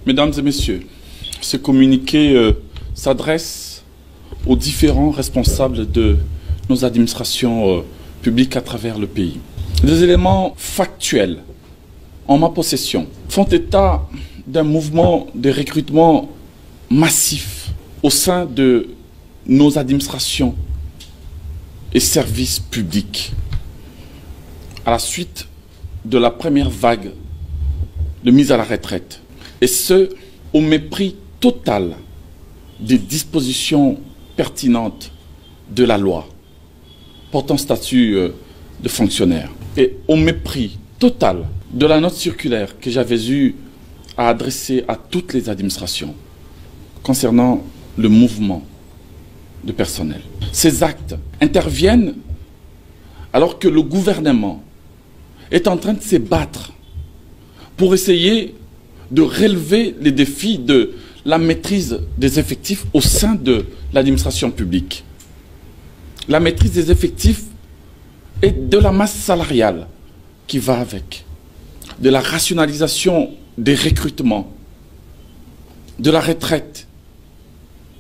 Mesdames et messieurs, ce communiqué s'adresse aux différents responsables de nos administrations publiques à travers le pays. Des éléments factuels en ma possession font état d'un mouvement de recrutement massif au sein de nos administrations et services publics à la suite de la première vague de mise à la retraite, et ce, au mépris total des dispositions pertinentes de la loi portant statut de fonctionnaire, et au mépris total de la note circulaire que j'avais eu à adresser à toutes les administrations concernant le mouvement de personnel. Ces actes interviennent alors que le gouvernement est en train de se battre pour essayer de relever les défis de la maîtrise des effectifs au sein de l'administration publique. La maîtrise des effectifs et de la masse salariale qui va avec, de la rationalisation des recrutements, de la retraite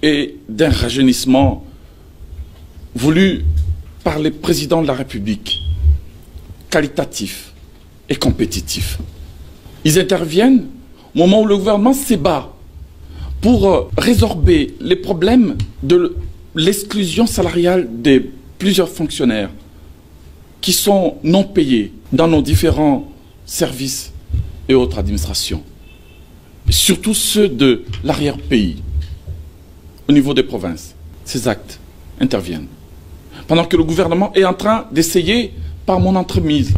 et d'un rajeunissement voulu par les présidents de la République, qualitatif et compétitif. Ils interviennent au moment où le gouvernement se bat pour résorber les problèmes de l'exclusion salariale de plusieurs fonctionnaires qui sont non payés dans nos différents services et autres administrations, surtout ceux de l'arrière-pays, au niveau des provinces. Ces actes interviennent pendant que le gouvernement est en train d'essayer, par mon entremise,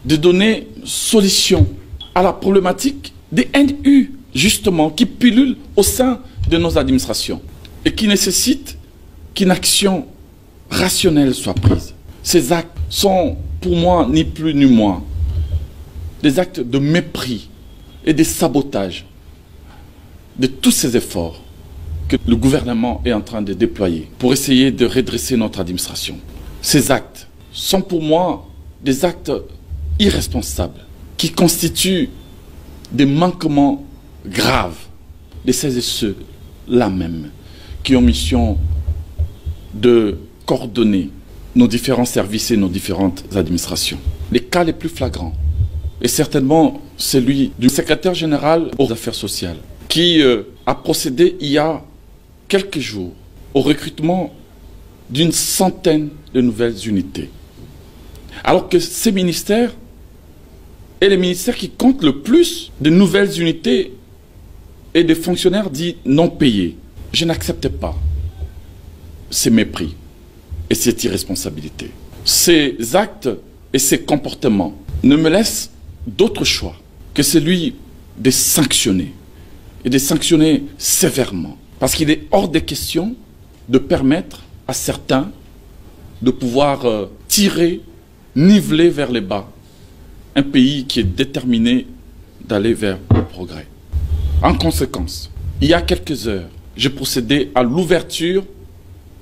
de donner solution à la problématique des NU, justement, qui pullulent au sein de nos administrations et qui nécessitent qu'une action rationnelle soit prise. Ces actes sont, pour moi, ni plus ni moins, des actes de mépris et de sabotage de tous ces efforts que le gouvernement est en train de déployer pour essayer de redresser notre administration. Ces actes sont pour moi des actes irresponsables qui constituent des manquements graves de celles et ceux-là même qui ont mission de coordonner nos différents services et nos différentes administrations. Les cas les plus flagrants est certainement celui du secrétaire général aux affaires sociales qui a procédé il y a quelques jours au recrutement d'une centaine de nouvelles unités. Alors que ces ministères est les ministères qui comptent le plus de nouvelles unités et de fonctionnaires dits non payés. Je n'accepte pas ces mépris et cette irresponsabilité. Ces actes et ces comportements ne me laissent d'autre choix que celui de sanctionner, et de sanctionner sévèrement. Parce qu'il est hors des questions de permettre à certains de pouvoir tirer, niveler vers le bas un pays qui est déterminé d'aller vers le progrès. En conséquence, il y a quelques heures, j'ai procédé à l'ouverture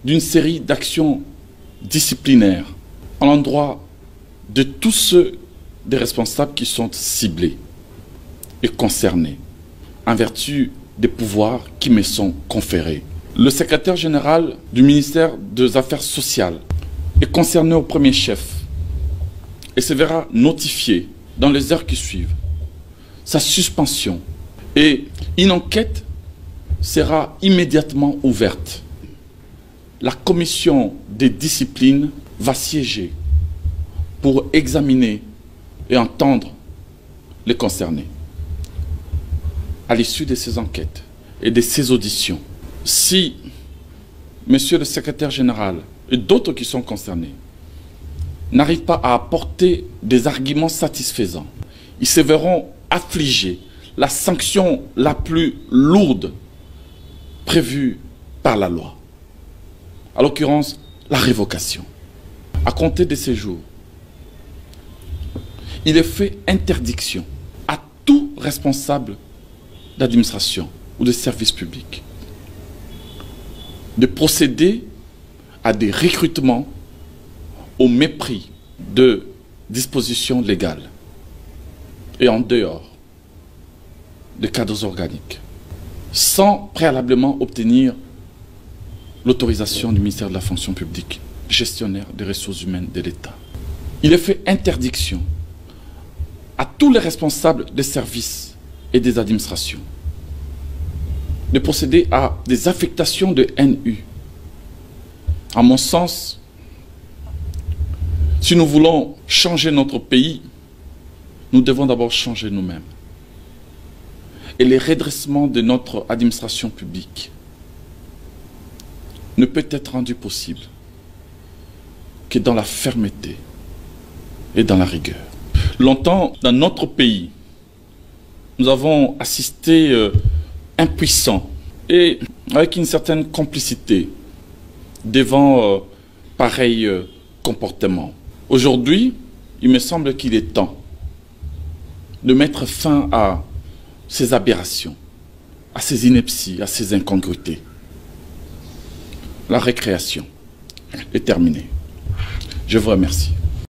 d'une série d'actions disciplinaires à l'endroit de tous ceux des responsables qui sont ciblés et concernés en vertu des pouvoirs qui me sont conférés. Le secrétaire général du ministère des Affaires sociales est concerné au premier chef et se verra notifié dans les heures qui suivent sa suspension, et une enquête sera immédiatement ouverte. La commission des disciplines va siéger pour examiner et entendre les concernés. À l'issue de ces enquêtes et de ces auditions, si monsieur le secrétaire général et d'autres qui sont concernés n'arrivent pas à apporter des arguments satisfaisants, ils se verront affliger la sanction la plus lourde prévue par la loi. À l'occurrence, la révocation. À compter de ces jours, il est fait interdiction à tout responsable d'administration ou de service public de procéder à des recrutements au mépris de dispositions légales et en dehors de cadres organiques, sans préalablement obtenir l'autorisation du ministère de la fonction publique, gestionnaire des ressources humaines de l'État. Il est fait interdiction à tous les responsables des services et des administrations de procéder à des affectations de NU. À mon sens, si nous voulons changer notre pays, nous devons d'abord changer nous-mêmes. Et le redressement de notre administration publique ne peut être rendu possible que dans la fermeté et dans la rigueur. Longtemps, dans notre pays, nous avons assisté impuissants et avec une certaine complicité devant pareil comportement. Aujourd'hui, il me semble qu'il est temps de mettre fin à ces aberrations, à ces inepties, à ces incongruités. La récréation est terminée. Je vous remercie.